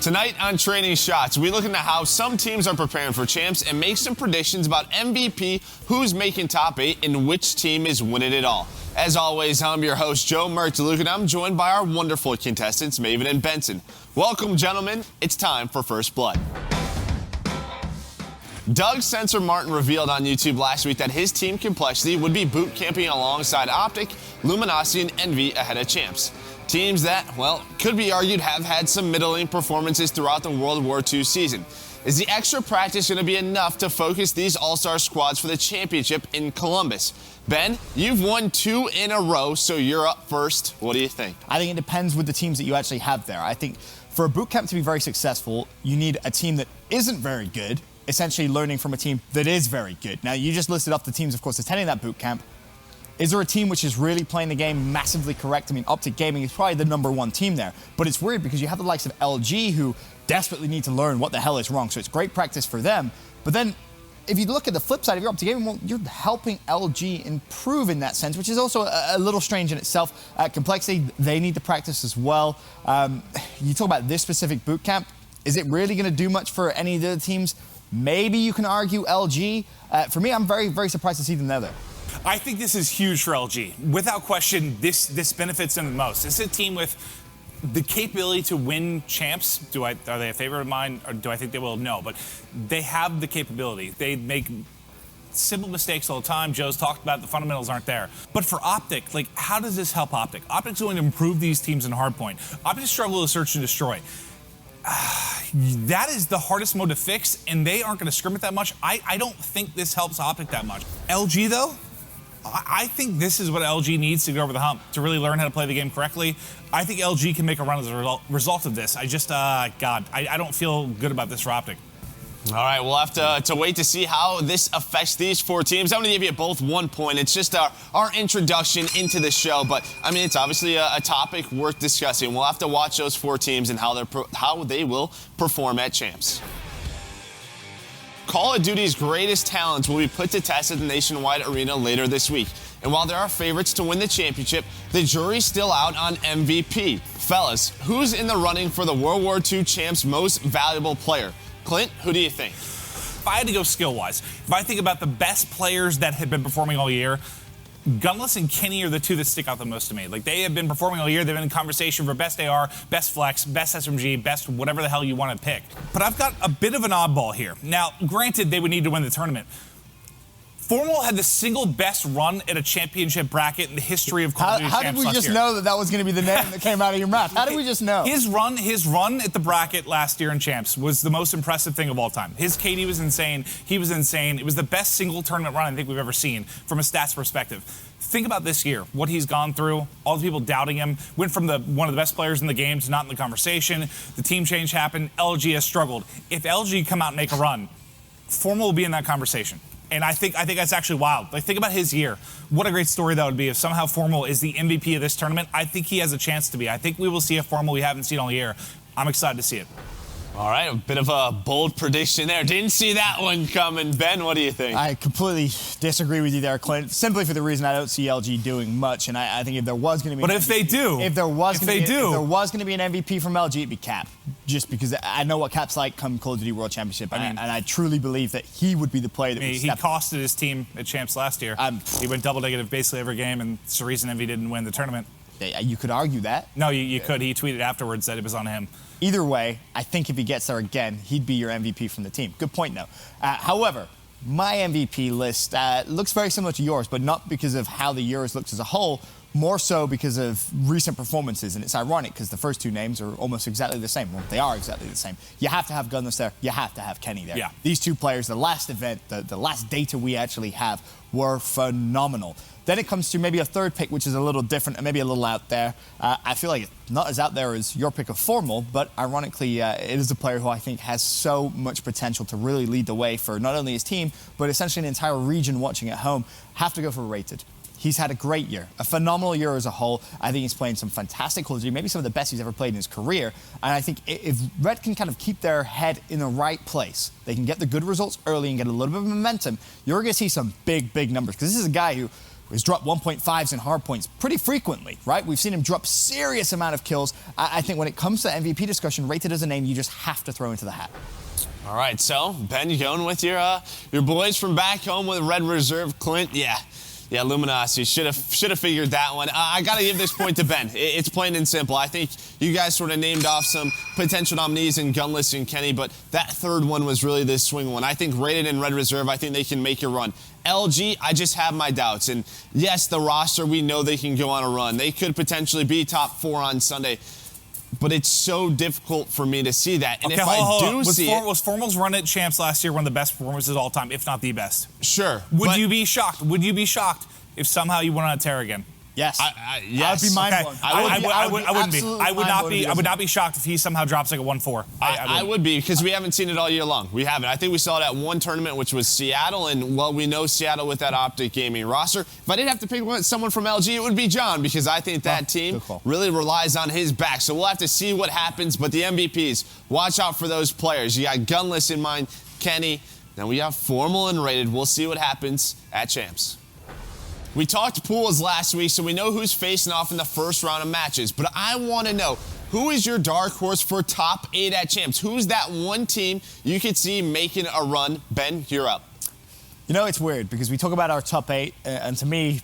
Tonight on Training Shots, we look into how some teams are preparing for champs and make some predictions about MVP, who's making top 8, and which team is winning it all. As always, I'm your host, Joe Mertzaluke, and I'm joined by our wonderful contestants, Maven and Benson. Welcome, gentlemen. It's time for First Blood. Doug Sensor Martin revealed on YouTube last week that his team Complexity would be boot camping alongside Optic, Luminosity, and Envy ahead of champs. Teams that, well, could be argued have had some middling performances throughout the World War II season. Is the extra practice going to be enough to focus these all-star squads for the championship in Columbus? Ben, you've won 2 in a row, so you're up first. What do you think? I think it depends with the teams that you actually have there. I think for a boot camp to be very successful, you need a team that isn't very good, essentially learning from a team that is very good. Now, you just listed off the teams, of course, attending that boot camp. Is there a team which is really playing the game massively correct? I mean, Optic Gaming is probably the #1 team there. But it's weird because you have the likes of LG who desperately need to learn what the hell is wrong. So it's great practice for them. But then if you look at the flip side of your Optic Gaming, well, you're helping LG improve in that sense, which is also a little strange in itself. Complexity, they need to practice as well. You talk about this specific boot camp. Is it really going to do much for any of the other teams? Maybe you can argue LG. For me, I'm very, very surprised to see them there. I think this is huge for LG. Without question, this benefits them the most. This is a team with the capability to win champs. Are they a favorite of mine, or do I think they will? No, but they have the capability. They make simple mistakes all the time. Joe's talked about the fundamentals aren't there. But for Optic, like, how does this help Optic? Optic's going to improve these teams in hardpoint. Optic struggle to search and destroy. That is the hardest mode to fix, and they aren't going to scrim it that much. I don't think this helps Optic that much. LG, though, I think this is what LG needs to get over the hump, to really learn how to play the game correctly. I think LG can make a run as a result of this. I just, I don't feel good about this for Optic. All right, we'll have to wait to see how this affects these 4 teams. I'm going to give you both 1 point. It's just our introduction into the show, but, I mean, it's obviously a topic worth discussing. We'll have to watch those 4 teams and how they will perform at champs. Call of Duty's greatest talents will be put to test at the Nationwide Arena later this week. And while there are favorites to win the championship, the jury's still out on MVP. Fellas, who's in the running for the World War II champs' most valuable player? Clint, who do you think? If I had to go skill-wise, if I think about the best players that have been performing all year, Gunless and Kenny are the 2 that stick out the most to me. Like, they have been performing all year. They've been in conversation for best AR, best flex, best SMG, best whatever the hell you want to pick. But I've got a bit of an oddball here. Now, granted, they would need to win the tournament. Formal had the single best run at a championship bracket in the history of Call of Duty. How did we just know that was going to be the name that came out of your mouth? How did we just know? His run at the bracket last year in champs was the most impressive thing of all time. His KD was insane. He was insane. It was the best single tournament run I think we've ever seen from a stats perspective. Think about this year, what he's gone through, all the people doubting him, went from one of the best players in the game to not in the conversation. The team change happened. LG has struggled. If LG come out and make a run, Formal will be in that conversation. And I think that's actually wild. Like, think about his year. What a great story that would be if somehow Formal is the MVP of this tournament. I think he has a chance to be. I think we will see a Formal we haven't seen all year. I'm excited to see it. All right, a bit of a bold prediction there. Didn't see that one coming. Ben, what do you think? I completely disagree with you there, Clint, simply for the reason I don't see LG doing much. And I think if there was going to be... But if they do... If there was going to be an MVP from LG, it'd be Cap. Just because I know what Cap's like come Call of Duty World Championship. And I truly believe that he would be the player that would He costed his team at Champs last year. He went double negative basically every game, and Cerise and Envy didn't win the tournament. You could argue that. No, you could. He tweeted afterwards that it was on him. Either way, I think if he gets there again, he'd be your MVP from the team. Good point, though. However, my MVP list looks very similar to yours, but not because of how the Euros looks as a whole, more so because of recent performances. And it's ironic because the first 2 names are almost exactly the same. Well, they are exactly the same. You have to have Gunless there. You have to have Kenny there. Yeah. These 2 players, the last event, the last data we actually have, were phenomenal. Then it comes to maybe a third pick, which is a little different and maybe a little out there. I feel like it's not as out there as your pick of Formal, but ironically, it is a player who I think has so much potential to really lead the way for not only his team, but essentially an entire region watching at home. Have to go for Rated. He's had a great year, a phenomenal year as a whole. I think he's playing some fantastic Call of Duty, maybe some of the best he's ever played in his career. And I think if Red can kind of keep their head in the right place, they can get the good results early and get a little bit of momentum, you're going to see some big, big numbers. Because this is a guy who He's dropped 1.5s in hard points pretty frequently, right? We've seen him drop serious amount of kills. I think when it comes to MVP discussion, Rated as a name you just have to throw into the hat. All right, so Ben, you going with your boys from back home with Red Reserve, Clint? Yeah, Luminosity should have figured that one. I got to give this point to Ben. It's plain and simple. I think you guys sort of named off some potential nominees in Gunless and Kenny, but that third one was really this swing one. I think Rated and Red Reserve, I think they can make a run. LG, I just have my doubts. And yes, the roster, we know they can go on a run. They could potentially be top 4 on Sunday. But it's so difficult for me to see that. And okay, if hold I on. do see it... Was Formal's run at Champs last year one of the best performances of all time, if not the best? Sure. Would you be shocked? Would you be shocked if somehow you went on a tear again? Yes. Yes. I'd be mind blown. I wouldn't be. I would not be shocked if he somehow drops like a 1-4. I would be, because we haven't seen it all year long. We haven't. I think we saw it at one tournament, which was Seattle, and, well, we know Seattle with that Optic Gaming roster. If I did have to pick someone from LG, it would be John, because I think that team really relies on his back. So we'll have to see what happens, but the MVPs, watch out for those players. You got Gunless in mind, Kenny. Now we have Formal and Rated. We'll see what happens at Champs. We talked pools last week, so we know who's facing off in the first round of matches. But I want to know, who is your dark horse for top 8 at Champs? Who's that one team you could see making a run? Ben, you're up. You know, it's weird because we talk about our top 8, and to me,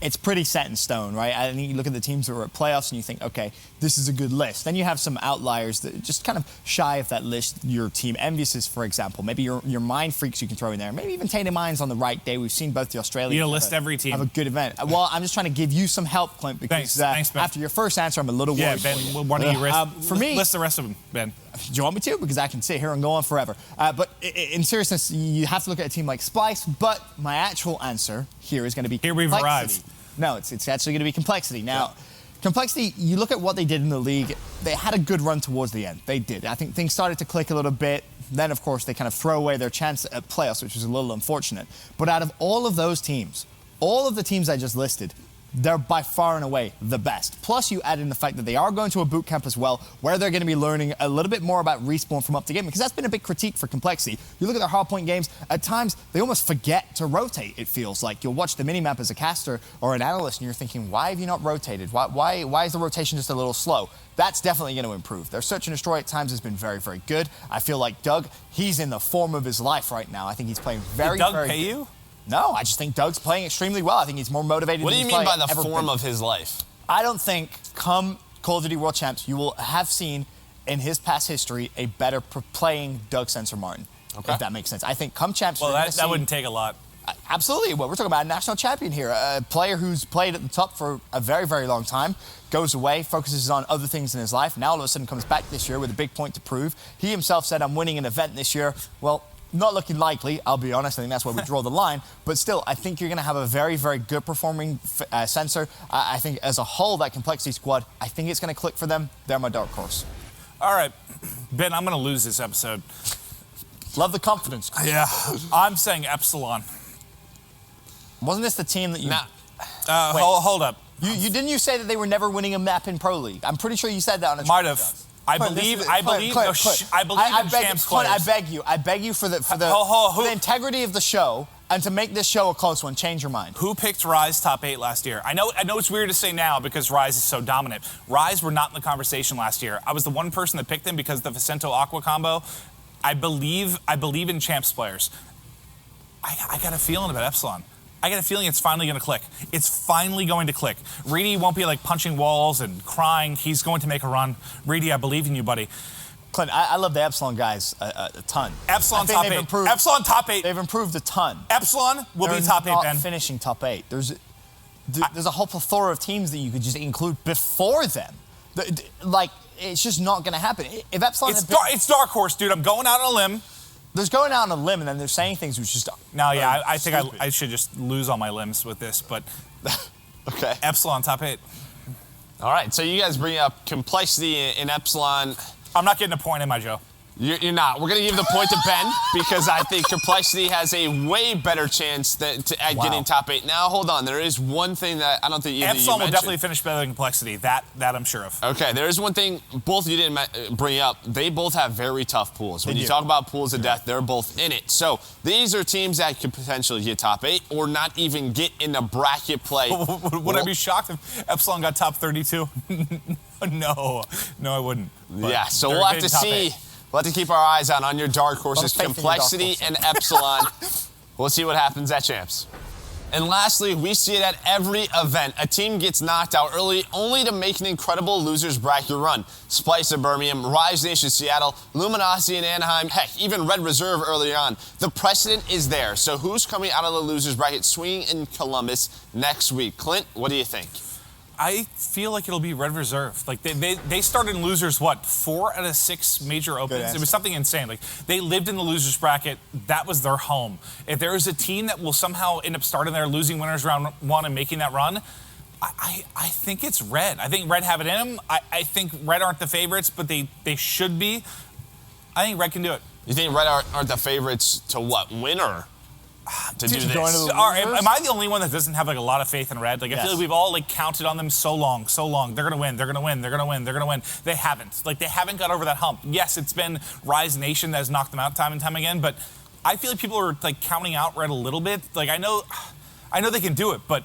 it's pretty set in stone, right? I think you look at the teams that are at playoffs and you think, okay, this is a good list. Then you have some outliers that just kind of shy of that list. Your team envious, for example. Maybe your Mind Freaks you can throw in there. Maybe even Tainted Minds on the right day. We've seen both the Australians you list every team. have a good event. Well, I'm just trying to give you some help, Clint, because Thanks, Ben. after your first answer, I'm a little worried. Yeah, Ben, why don't you for me, list the rest of them, Ben? Do you want me to? Because I can sit here and go on forever. But in seriousness, you have to look at a team like Splice. But my actual answer here is going to be Here we've arrived. No, it's actually going to be Complexity. Now, Complexity, you look at what they did in the league, they had a good run towards the end. They did. I think things started to click a little bit. Then, of course, they kind of throw away their chance at playoffs, which was a little unfortunate. But out of all of those teams, all of the teams I just listed, they're by far and away the best. Plus, you add in the fact that they are going to a boot camp as well, where they're going to be learning a little bit more about Respawn from Optic Gaming, because that's been a big critique for Complexity. You look at their hardpoint games, at times, they almost forget to rotate, it feels like. You'll watch the minimap as a caster or an analyst, and you're thinking, why have you not rotated? Why is the rotation just a little slow? That's definitely going to improve. Their search and destroy at times has been very, very good. I feel like Doug, he's in the form of his life right now. I think he's playing very, Did Doug very pay good. you? No, I just think Doug's playing extremely well. I think he's more motivated What do than you he's mean by the ever form been. of his life? I don't think come Call of Duty World Champs, you will have seen in his past history a better playing Doug Sensor Martin, if that makes sense. I think come Champs, Well, that wouldn't take a lot. Absolutely. Well, we're talking about a national champion here, a player who's played at the top for a very, very long time, goes away, focuses on other things in his life. Now all of a sudden comes back this year with a big point to prove. He himself said, I'm winning an event this year. Well, not looking likely, I'll be honest. I think that's where we draw the line. But still, I think you're going to have a very, very good performing Sensor. I think as a whole, that Complexity squad, I think it's going to click for them. They're my dark horse. All right, Ben, I'm going to lose this episode. Love the confidence. Yeah, I'm saying Epsilon. Wasn't this the team that you... Hold up. You didn't you say that they were never winning a map in Pro League? I'm pretty sure you said that on a Might have. I believe in Champs players. I beg you for the integrity of the show and to make this show a close one. Change your mind. Who picked Rise top 8 last year? I know it's weird to say now because Rise is so dominant. Rise were not in the conversation last year. I was the one person that picked them because of the Vicento Aqua combo. I believe in Champs players. I got a feeling about Epsilon. I got a feeling it's finally going to click. It's finally going to click. Reedy won't be like punching walls and crying. He's going to make a run. Reedy, I believe in you, buddy. Clint, I love the Epsilon guys a ton. Epsilon top 8. Epsilon top 8. They've improved a ton. Epsilon will be top 8, Ben. Finishing top 8. There's a whole plethora of teams that you could just include before them. Like, it's just not going to happen. If Epsilon it's dark horse, dude. I'm going out on a limb. There's going out on a limb, and then they're saying things which just... No, yeah, I think I should just lose all my limbs with this, but... Okay. Epsilon, top 8. All right, so you guys bring up Complexity in Epsilon. I'm not getting a point, am I, Joe? You're not. We're going to give the point to Ben because I think Complexity has a way better chance at getting top 8. Now, hold on. There is one thing that I don't think either of you Epsilon will mentioned. definitely finish better than Complexity. That I'm sure of. Okay, there is one thing both of you didn't bring up. They both have very tough pools. When you talk about pools of death, they're both in it. So these are teams that could potentially get top 8 or not even get in the bracket play. Would I be shocked if Epsilon got top 32? No, I wouldn't. But yeah, so we'll have to see. 8. We'll have to keep our eyes out on your dark horses, Complexity and Epsilon. We'll see what happens at Champs. And lastly, we see it at every event. A team gets knocked out early only to make an incredible losers bracket run. Splice of Birmingham, Rise Nation Seattle, Luminosity in Anaheim, heck, even Red Reserve early on. The precedent is there. So who's coming out of the losers bracket swinging in Columbus next week? Clint, what do you think? I feel like it'll be Red Reserve. Like they started in losers, what, 4 out of 6 major opens? It was something insane. Like they lived in the losers bracket. That was their home. If there is a team that will somehow end up starting there, losing winners round 1 and making that run, I think it's Red. I think Red have it in them. I think Red aren't the favorites, but they should be. I think Red can do it. You think Red aren't the favorites to what? Win or to do this? Am I the only one that doesn't have like a lot of faith in Red? Like I feel like we've all like counted on them so long. They're gonna win. They're gonna win. They're gonna win. They're gonna win. They haven't. Like they haven't got over that hump. Yes, it's been Rise Nation that has knocked them out time and time again. But I feel like people are like counting out Red a little bit. Like I know they can do it, but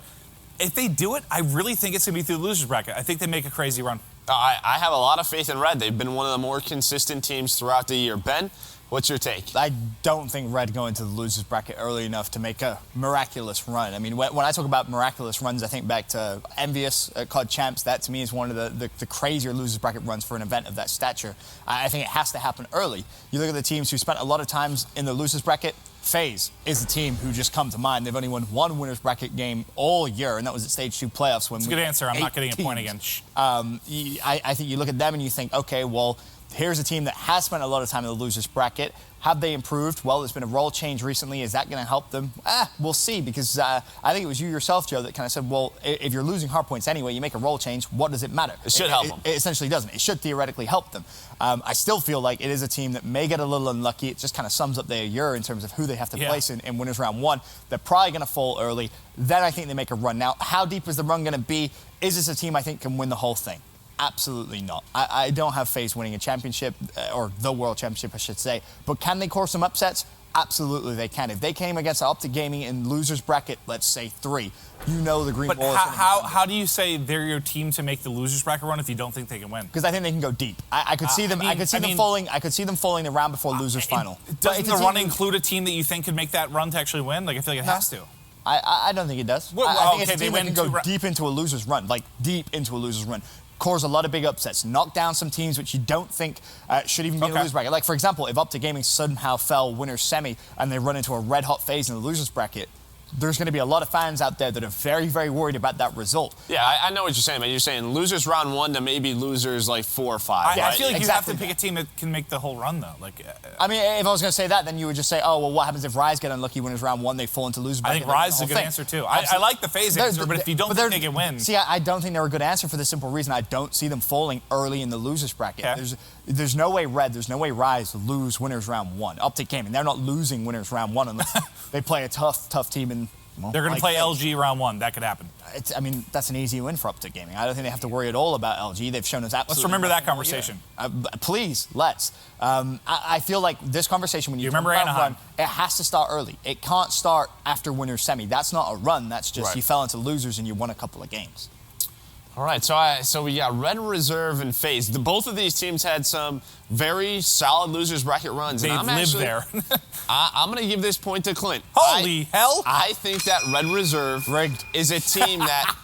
if they do it, I really think it's gonna be through the losers bracket. I think they make a crazy run. I have a lot of faith in Red. They've been one of the more consistent teams throughout the year. Ben, what's your take? I don't think Red go into the losers bracket early enough to make a miraculous run. I mean, when I talk about miraculous runs, I think back to Envious COD Champs. That, to me, is one of the crazier losers bracket runs for an event of that stature. I think it has to happen early. You look at the teams who spent a lot of times in the losers bracket. FaZe is the team who just come to mind. They've only won one winners bracket game all year, and that was at Stage 2 playoffs. When That's a good answer. I'm not getting a point again. I think you look at them and you think, okay, well, here's a team that has spent a lot of time in the losers bracket. Have they improved? Well, there's been a role change recently. Is that going to help them? We'll see, because I think it was you yourself, Joe, that kind of said, well, if you're losing hard points anyway, you make a role change, what does it matter? It should help them. It essentially doesn't. It should theoretically help them. I still feel like it is a team that may get a little unlucky. It just kind of sums up their year in terms of who they have to place in winners round 1. They're probably going to fall early. Then I think they make a run. Now, how deep is the run going to be? Is this a team I think can win the whole thing? Absolutely not. I don't have FaZe winning a championship, or the World Championship, I should say. But can they cause some upsets? Absolutely they can. If they came against Optic Gaming in losers bracket, let's say 3, you know the green but wall is how do you say they're your team to make the losers bracket run if you don't think they can win? Because I think they can go deep. I could see them. I could see them falling. I could see them falling the round before losers final. Doesn't the run include a team that you think could make that run to actually win? Like I feel like it has to. I don't think it does. I think it's a team that can go deep into a loser's run, like deep into a loser's run. Cause a lot of big upsets, knock down some teams which you don't think should even be in the losers bracket. Like, for example, if Optic Gaming somehow fell winners semi and they run into a red-hot phase in the losers bracket, there's going to be a lot of fans out there that are very, very worried about that result. Yeah, I know what you're saying, man. You're saying losers round 1 to maybe losers like 4 or 5. I feel like you have to pick a team that can make the whole run, though. Like, I mean, if I was going to say that, then you would just say, oh, well, what happens if Rise get unlucky winners round 1, they fall into losers bracket? I think Rise is a good answer, too. I like the FaZe answer, but if you don't think they can win. See, I don't think they're a good answer for the simple reason I don't see them falling early in the losers bracket. Okay. There's no way Red, there's no way Rise lose winners round 1. Optic Gaming, they're not losing winners round 1 unless they play a tough team in. Well, they're going to play LG round 1. That could happen. I mean, that's an easy win for Optic Gaming. I don't think they have to worry at all about LG. They've shown us absolutely. Let's remember that conversation. Please, let's. I feel like this conversation, when you remember Anaheim, run, it has to start early. It can't start after winners semi. That's not a run. That's just you fell into losers and you won a couple of games. All right, so we got Red Reserve and FaZe. Both of these teams had some very solid losers bracket runs. They've lived there. I'm going to give this point to Clint. Holy hell! I think that Red Reserve is a team that...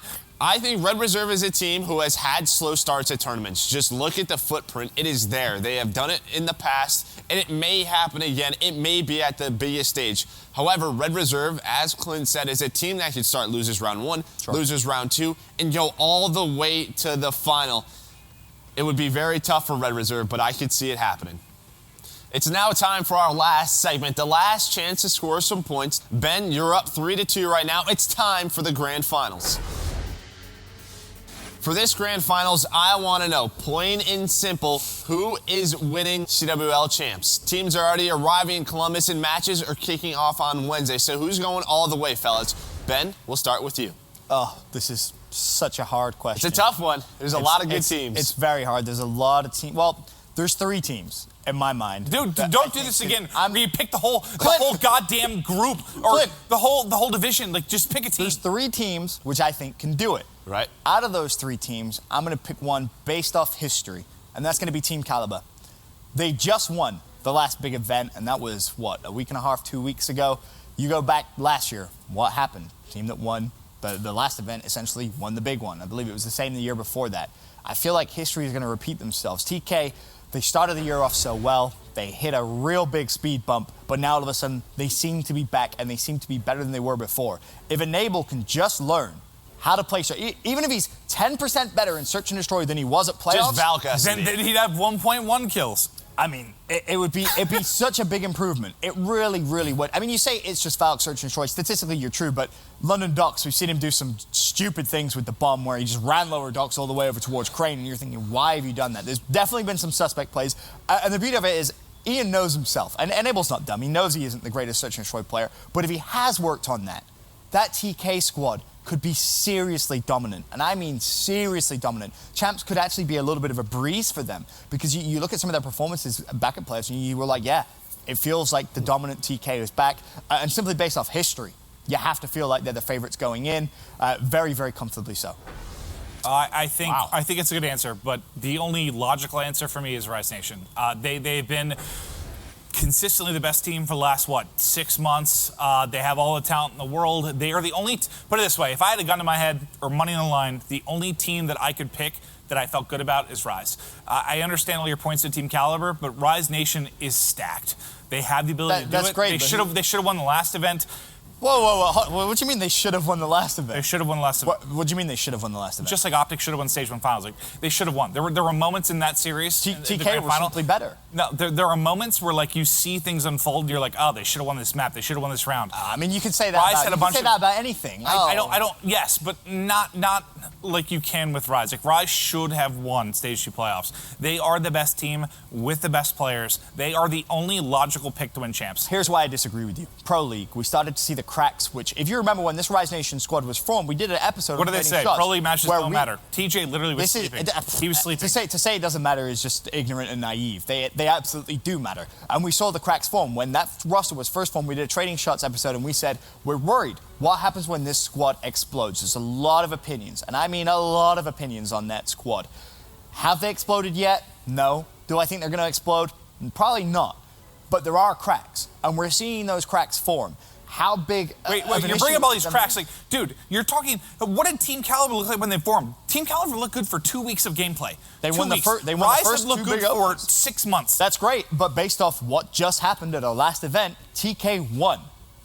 I think Red Reserve is a team who has had slow starts at tournaments. Just look at the footprint. It is there. They have done it in the past, and it may happen again. It may be at the biggest stage. However, Red Reserve, as Clint said, is a team that could start losers round 1, losers round 2, and go all the way to the final. It would be very tough for Red Reserve, but I could see it happening. It's now time for our last segment, the last chance to score some points. Ben, you're up 3-2 right now. It's time for the grand finals. For this grand finals, I want to know, plain and simple, who is winning CWL champs? Teams are already arriving in Columbus and matches are kicking off on Wednesday. So who's going all the way, fellas? Ben, we'll start with you. Oh, this is such a hard question. It's a tough one. There's a lot of good teams. It's very hard. There's a lot of teams. Well, there's 3 teams in my mind. Dude, don't do this again. Where you pick the whole goddamn group or the whole division. Like, just pick a team. There's 3 teams which I think can do it. Right. Out of those 3 teams, I'm going to pick one based off history, and that's going to be Team Caliber. They just won the last big event, and that was, what, a week and a half, 2 weeks ago? You go back last year, what happened? Team that won the last event essentially won the big one. I believe it was the same the year before that. I feel like history is going to repeat themselves. TK, they started the year off so well. They hit a real big speed bump, but now all of a sudden they seem to be back and they seem to be better than they were before. If Enable can just learn how to play, even if he's 10% better in Search and Destroy than he was at playoffs, just Valka. Then he'd have 1.1 kills. I mean, it'd be such a big improvement. It really, really would. I mean, you say it's just Valk, Search and Destroy. Statistically, you're true, but London Docks, we've seen him do some stupid things with the bomb where he just ran lower docks all the way over towards Crane, and you're thinking, why have you done that? There's definitely been some suspect plays. And the beauty of it is, Ian knows himself. And Enable's not dumb. He knows he isn't the greatest Search and Destroy player. But if he has worked on that, that TK squad could be seriously dominant. And I mean seriously dominant. Champs could actually be a little bit of a breeze for them because you look at some of their performances back at playoffs and you were like, yeah, it feels like the dominant TK is back. And simply based off history, you have to feel like they're the favorites going in. Very, very comfortably so. I think it's a good answer, but the only logical answer for me is Rise Nation. They've been consistently the best team for the last, 6 months. They have all the talent in the world. They are the only, put it this way, if I had a gun to my head or money on the line, the only team that I could pick that I felt good about is Rise. I understand all your points to Team Caliber, but Rise Nation is stacked. They have the ability to do that's it. Great, they should have won the last event. Whoa. What do you mean they should have won the last event? They should have won the last event. What do you mean they should have won the last event? Just like Optic should have won Stage 1 Finals. Like, they should have won. There were moments in that series. TK were simply better. No, there are moments where, like, you see things unfold and you're like, oh, they should have won this map. They should have won this round. I mean, you can say that about anything. I don't, yes, but not like you can with Rise. Like, Rise should have won Stage 2 playoffs. They are the best team with the best players. They are the only logical pick to win champs. Here's why I disagree with you. Pro League, we started to see the cracks, which, if you remember when this Rise Nation squad was formed, we did an episode What did they say? Pro League matches don't matter. TJ literally was sleeping. He was sleeping. To say it doesn't matter is just ignorant and naive. They absolutely do matter. And we saw the cracks form. When that roster was first formed, we did a Trading Shots episode, and we said, we're worried. What happens when this squad explodes? There's a lot of opinions, and I mean a lot of opinions on that squad. Have they exploded yet? No. Do I think they're going to explode? Probably not. But there are cracks, and we're seeing those cracks form. How big? Wait, you're bringing up all these cracks. Like, dude, you're talking. What did Team Caliber look like when they formed? Team Caliber looked good for 2 weeks of gameplay. They won the first. Rise has looked good for 6 months. That's great, but based off what just happened at our last event, TK won.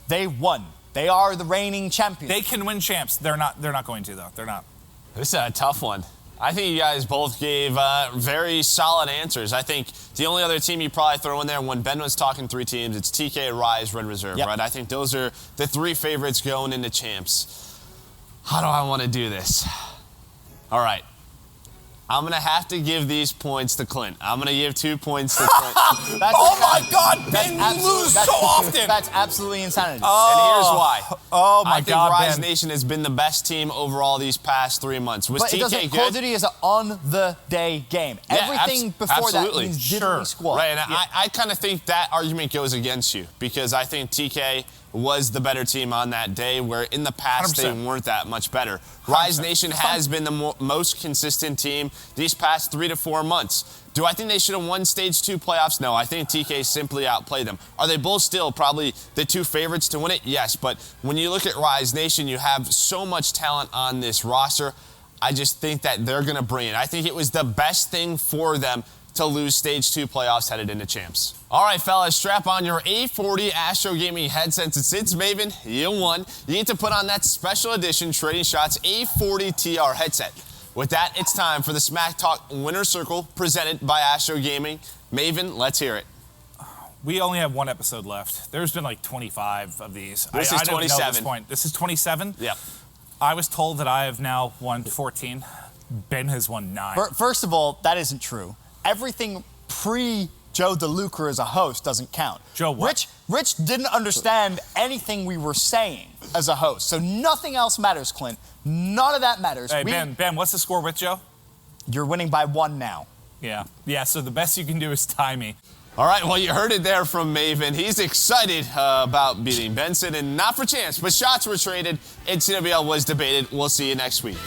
They won. They are the reigning champions. They can win champs. They're not going to though. They're not. This is a tough one. I think you guys both gave very solid answers. I think the only other team you probably throw in there when Ben was talking 3 teams, it's TK, Rise, Red Reserve, right? I think those are the 3 favorites going into champs. How do I want to do this? All right. I'm going to have to give these points to Clint. I'm going to give 2 points to Clint. Oh, my God, Ben, you lose so often. That's absolutely insanity. And here's why. Oh, my God, I think Rise Ben. Nation has been the best team overall these past 3 months. Was TK good? Call of Duty is an on-the-day game. Everything before that means diddly squad. Right, and I kind of think that argument goes against you because I think TK was the better team on that day, where in the past 100%. they weren't that much better. Rise Nation has been the most consistent team these past 3 to 4 months. Do I think they should have won Stage 2 playoffs? No, I think TK simply outplayed them. Are they both still probably the 2 favorites to win it? Yes, but when you look at Rise Nation, you have so much talent on this roster. I just think that they're going to bring it. I think it was the best thing for them to lose Stage 2 playoffs headed into champs. All right, fellas, strap on your A40 Astro Gaming headsets. And since Maven, you won, you need to put on that special edition Trading Shots A40 TR headset. With that, it's time for the Smack Talk Winner Circle presented by Astro Gaming. Maven, let's hear it. We only have 1 episode left. There's been like 25 of these. This is 27. This is 27? Yep. I was told that I have now won 14. Ben has won 9. First of all, that isn't true. Everything pre-Joe DeLuca as a host doesn't count. Joe what? Rich didn't understand anything we were saying as a host, so nothing else matters, Clint. None of that matters. Hey, Ben, what's the score with Joe? You're winning by 1 now. Yeah, so the best you can do is tie me. All right, well, you heard it there from Maven. He's excited about beating Benson, and not for chance, but shots were traded, and CWL was debated. We'll see you next week.